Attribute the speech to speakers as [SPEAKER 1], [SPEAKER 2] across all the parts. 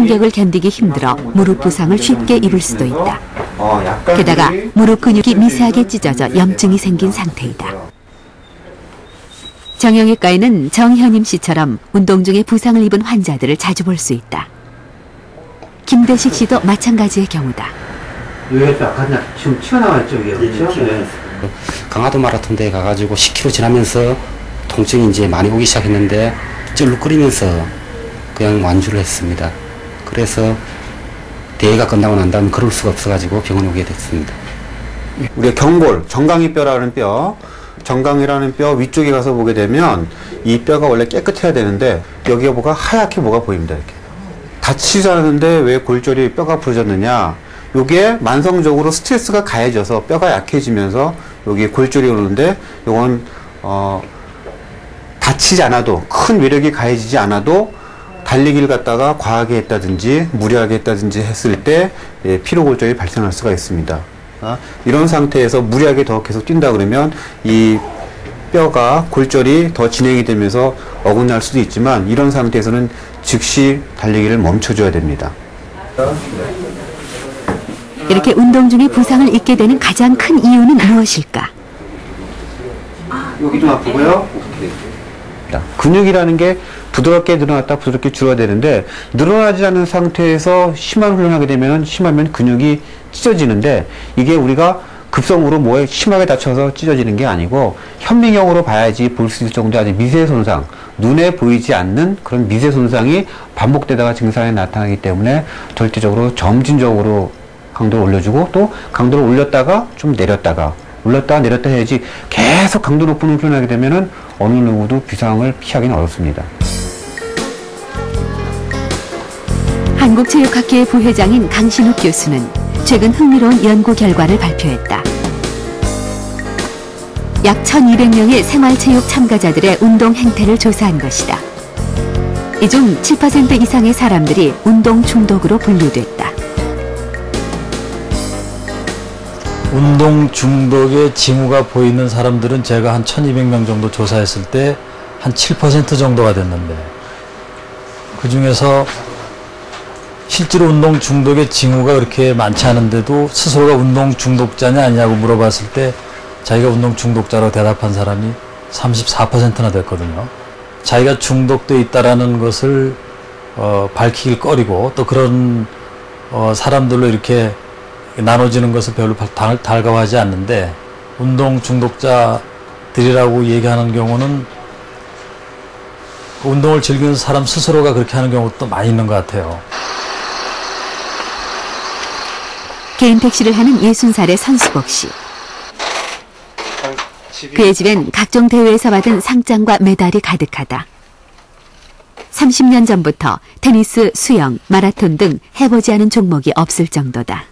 [SPEAKER 1] 충격을 견디기 힘들어 무릎 부상을 쉽게 입을 수도 있다. 게다가 무릎 근육이 미세하게 찢어져 염증이 생긴 상태이다. 정형외과에는 정현임 씨처럼 운동 중에 부상을 입은 환자들을 자주 볼 수 있다. 김대식 씨도 마찬가지의 경우다.
[SPEAKER 2] 여기가 아까 지금 튀어나와 있죠, 이게. 그렇죠? 네.
[SPEAKER 3] 강화도 마라톤 대회 가가지고 10km 지나면서 통증이 이제 많이 오기 시작했는데 쩔룩거리면서 그냥 완주를 했습니다. 그래서 대회가 끝나고 난 다음에 걸을 수가 없어가지고 병원에 오게 됐습니다.
[SPEAKER 2] 우리가 경골, 정강이뼈라는 뼈, 정강이라는 뼈 위쪽에 가서 보게 되면 이 뼈가 원래 깨끗해야 되는데 여기가 뭐가 하얗게 뭐가 보입니다. 이렇게. 다치지 않았는데 왜 골절이 뼈가 부러졌느냐? 요게 만성적으로 스트레스가 가해져서 뼈가 약해지면서 여기 골절이 오는데 요건 다치지 않아도 큰 외력이 가해지지 않아도 달리기를 갖다가 과하게 했다든지 무리하게 했다든지 했을 때 피로골절이 발생할 수가 있습니다. 이런 상태에서 무리하게 더 계속 뛴다 그러면 이 뼈가 골절이 더 진행이 되면서 어긋날 수도 있지만 이런 상태에서는 즉시 달리기를 멈춰줘야 됩니다.
[SPEAKER 1] 이렇게 운동 중에 부상을 입게 되는 가장 큰 이유는 무엇일까?
[SPEAKER 2] 여기 좀 아프고요. 근육이라는 게 부드럽게 늘어났다 부드럽게 줄어야 되는데 늘어나지 않은 상태에서 심한 훈련을 하게 되면 심하면 근육이 찢어지는데 이게 우리가 급성으로 뭐에 심하게 다쳐서 찢어지는 게 아니고 현미경으로 봐야지 볼 수 있을 정도의 아주 미세 손상, 눈에 보이지 않는 그런 미세 손상이 반복되다가 증상이 나타나기 때문에 절대적으로 점진적으로 강도를 올려주고 또 강도를 올렸다가 좀 내렸다가 올렸다 내렸다 해야지 계속 강도 높은 훈련을 하게 되면은 어느 누구도 부상을 피하기는 어렵습니다.
[SPEAKER 1] 한국체육학회의 부회장인 강신욱 교수는 최근 흥미로운 연구 결과를 발표했다. 약 1,200명의 생활체육 참가자들의 운동 행태를 조사한 것이다. 이 중 7% 이상의 사람들이 운동 중독으로 분류됐다.
[SPEAKER 4] 운동 중독의 징후가 보이는 사람들은 제가 한 1,200명 정도 조사했을 때 한 7% 정도가 됐는데 그 중에서 실제로 운동 중독의 징후가 그렇게 많지 않은데도 스스로가 운동 중독자냐 아니냐고 물어봤을 때 자기가 운동 중독자라고 대답한 사람이 34%나 됐거든요. 자기가 중독돼 있다라는 것을 밝히길 꺼리고 또 그런 사람들로 이렇게 나눠지는 것을 별로 달가워하지 않는데 운동 중독자들이라고 얘기하는 경우는 운동을 즐기는 사람 스스로가 그렇게 하는 경우도 많이 있는 것 같아요.
[SPEAKER 1] 개인 택시를 하는 60살의 선수복 씨. 그의 집엔 각종 대회에서 받은 상장과 메달이 가득하다. 30년 전부터 테니스, 수영, 마라톤 등 해보지 않은 종목이 없을 정도다.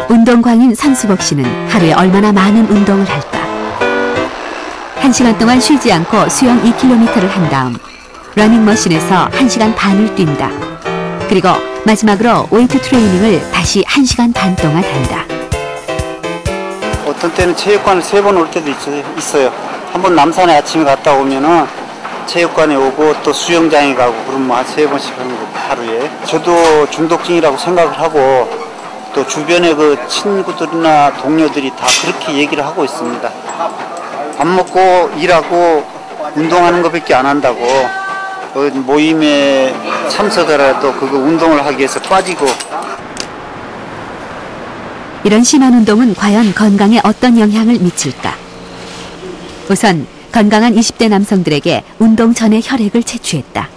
[SPEAKER 1] 운동광인 선수복 씨는 하루에 얼마나 많은 운동을 할까? 1시간 동안 쉬지 않고 수영 2km를 한 다음 러닝머신에서 1시간 반을 뛴다. 그리고 마지막으로 웨이트 트레이닝을 다시 1시간 반 동안 한다.
[SPEAKER 5] 어떤 때는 체육관을 3번 올 때도 있어요. 한번 남산에 아침에 갔다 오면은 체육관에 오고 또 수영장에 가고 그러면 한 3번씩 하는 거 하루에. 저도 중독증이라고 생각을 하고 또 주변에 그 친구들이나 동료들이 다 그렇게 얘기를 하고 있습니다. 밥 먹고 일하고 운동하는 것밖에 안 한다고. 모임에 참석하라도 그거 운동을 하기 위해서 빠지고.
[SPEAKER 1] 이런 심한 운동은 과연 건강에 어떤 영향을 미칠까? 우선 건강한 20대 남성들에게 운동 전에 혈액을 채취했다.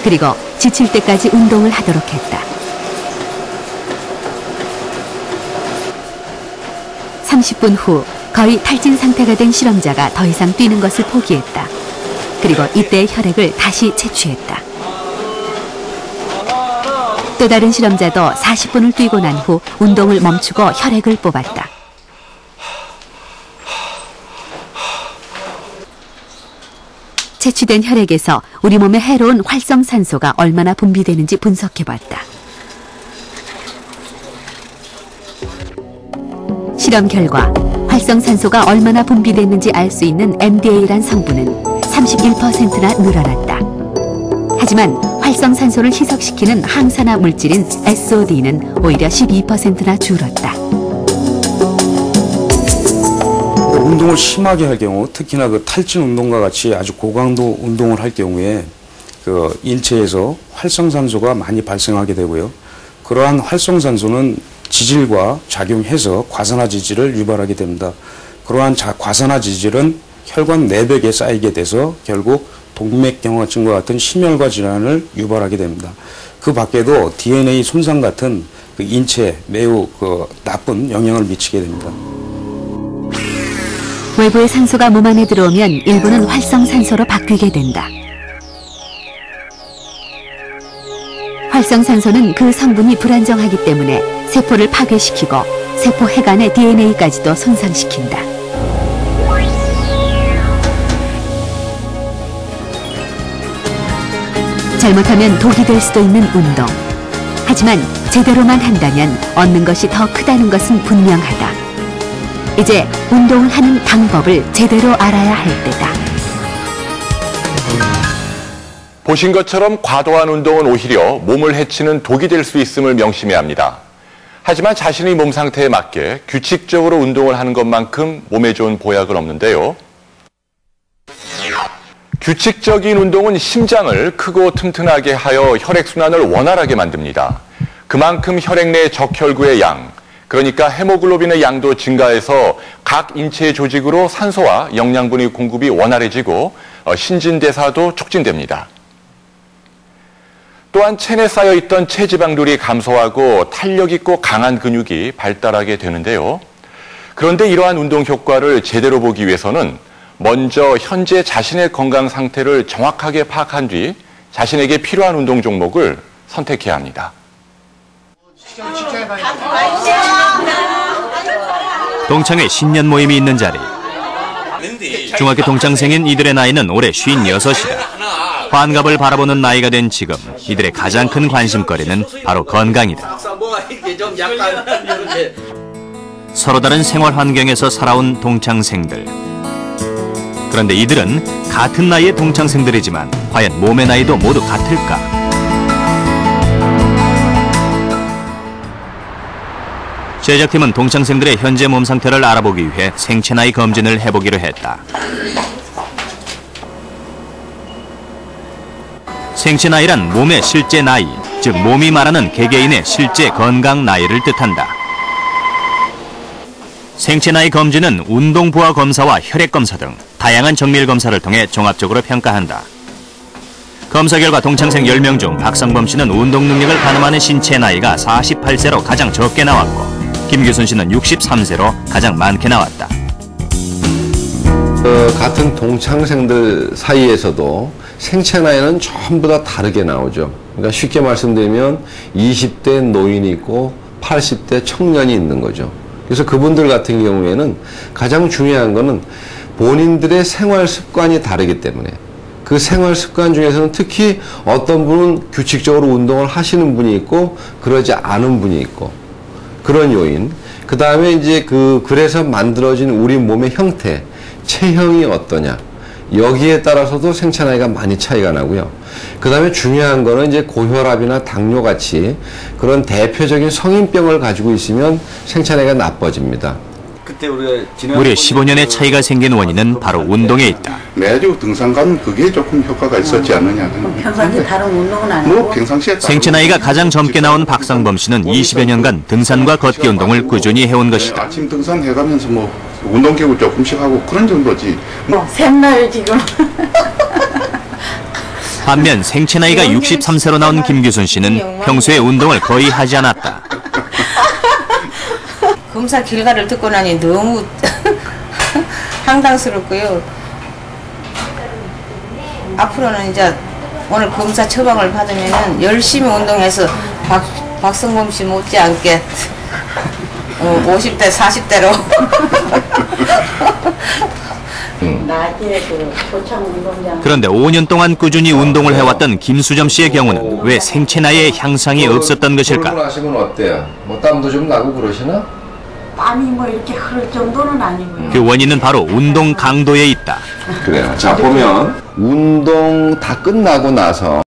[SPEAKER 1] 그리고 지칠 때까지 운동을 하도록 했다. 30분 후 거의 탈진 상태가 된 실험자가 더 이상 뛰는 것을 포기했다. 그리고 이때의 혈액을 다시 채취했다. 또 다른 실험자도 40분을 뛰고 난 후 운동을 멈추고 혈액을 뽑았다. 채취된 혈액에서 우리 몸에 해로운 활성산소가 얼마나 분비되는지 분석해봤다. 실험 결과 활성산소가 활성산소가 얼마나 분비됐는지 알 수 있는 MDA란 성분은 31%나 늘어났다. 하지만 활성산소를 희석시키는 항산화 물질인 SOD는 오히려 12%나 줄었다.
[SPEAKER 6] 운동을 심하게 할 경우, 특히나 그 탈진 운동과 같이 아주 고강도 운동을 할 경우에 그 인체에서 활성산소가 많이 발생하게 되고요. 그러한 활성산소는 지질과 작용해서 과산화 지질을 유발하게 됩니다. 그러한 과산화 지질은 혈관 내벽에 쌓이게 돼서 결국 동맥경화증과 같은 심혈관 질환을 유발하게 됩니다. 그 밖에도 DNA 손상 같은 그 인체에 매우 그 나쁜 영향을 미치게 됩니다.
[SPEAKER 1] 외부의 산소가 몸 안에 들어오면 일부는 활성산소로 바뀌게 된다. 활성산소는 그 성분이 불안정하기 때문에 세포를 파괴시키고 세포 해간의 DNA까지도 손상시킨다. 잘못하면 독이 될 수도 있는 운동. 하지만 제대로만 한다면 얻는 것이 더 크다는 것은 분명하다. 이제 운동을 하는 방법을 제대로 알아야 할 때다.
[SPEAKER 7] 보신 것처럼 과도한 운동은 오히려 몸을 해치는 독이 될 수 있음을 명심해야 합니다. 하지만 자신의 몸 상태에 맞게 규칙적으로 운동을 하는 것만큼 몸에 좋은 보약은 없는데요. 규칙적인 운동은 심장을 크고 튼튼하게 하여 혈액순환을 원활하게 만듭니다. 그만큼 혈액 내 적혈구의 양, 그러니까 헤모글로빈의 양도 증가해서 각 인체 조직으로 산소와 영양분의 공급이 원활해지고 신진대사도 촉진됩니다. 또한 체내에 쌓여있던 체지방률이 감소하고 탄력 있고 강한 근육이 발달하게 되는데요. 그런데 이러한 운동 효과를 제대로 보기 위해서는 먼저 현재 자신의 건강 상태를 정확하게 파악한 뒤 자신에게 필요한 운동 종목을 선택해야 합니다.
[SPEAKER 8] 동창회 신년 모임이 있는 자리. 중학교 동창생인 이들의 나이는 올해 56이다. 환갑을 바라보는 나이가 된 지금 이들의 가장 큰 관심거리는 바로 건강이다. 서로 다른 생활 환경에서 살아온 동창생들. 그런데 이들은 같은 나이의 동창생들이지만 과연 몸의 나이도 모두 같을까? 제작팀은 동창생들의 현재 몸 상태를 알아보기 위해 생체 나이 검진을 해보기로 했다. 생체 나이란 몸의 실제 나이, 즉 몸이 말하는 개개인의 실제 건강 나이를 뜻한다. 생체 나이 검진은 운동 부하 검사와 혈액 검사 등 다양한 정밀 검사를 통해 종합적으로 평가한다. 검사 결과 동창생 10명 중 박성범 씨는 운동 능력을 가늠하는 신체 나이가 48세로 가장 적게 나왔고 김규순 씨는 63세로 가장 많게 나왔다.
[SPEAKER 9] 같은 동창생들 사이에서도 생체 나이는 전부 다 다르게 나오죠. 그러니까 쉽게 말씀드리면 20대 노인이 있고 80대 청년이 있는 거죠. 그래서 그분들 같은 경우에는 가장 중요한 거는 본인들의 생활 습관이 다르기 때문에 그 생활 습관 중에서는 특히 어떤 분은 규칙적으로 운동을 하시는 분이 있고 그러지 않은 분이 있고 그런 요인. 그 다음에 이제 그래서 만들어진 우리 몸의 형태, 체형이 어떠냐. 여기에 따라서도 생체 나이가 많이 차이가 나고요. 그 다음에 중요한 거는 이제 고혈압이나 당뇨 같이 그런 대표적인 성인병을 가지고 있으면 생체 나이가 나빠집니다.
[SPEAKER 8] 무려 15년의 차이가 생긴 원인은 바로 운동에 있다.
[SPEAKER 10] 매주 등산 가는 그게 조금 효과가 있었지 않느냐.
[SPEAKER 11] 평상시에 다른 운동은 안 하고.
[SPEAKER 10] 평상시에
[SPEAKER 8] 생체 나이가 가장 젊게 나온 박성범 씨는 20여 년간 등산과 걷기 운동을 꾸준히 해온 것이다.
[SPEAKER 10] 아침 등산 해가면서 뭐 운동기구 조금씩 하고 그런 정도지.
[SPEAKER 11] 샘날 지금.
[SPEAKER 8] 반면 생체 나이가 63세로 나온 김규순 씨는 평소에 운동을 거의 하지 않았다.
[SPEAKER 11] 검사 결과를 듣고 나니 너무 황당스럽고요. 앞으로는 이제 오늘 검사 처방을 받으면 열심히 운동해서 박성범 씨 못지않게 50대, 40대로.
[SPEAKER 8] 그런데 5년 동안 꾸준히 운동을 해왔던 김수점 씨의 경우는 왜 생체 나이에 향상이 없었던 것일까?
[SPEAKER 9] 운동을 하시면 어때요? 뭐 땀도 좀 나고 그러시나?
[SPEAKER 12] 땀이 뭐 이렇게 흐를 정도는 아니고요.
[SPEAKER 8] 그 원인은 바로 운동 강도에 있다.
[SPEAKER 9] 그래요. 자, 보면 운동 다 끝나고 나서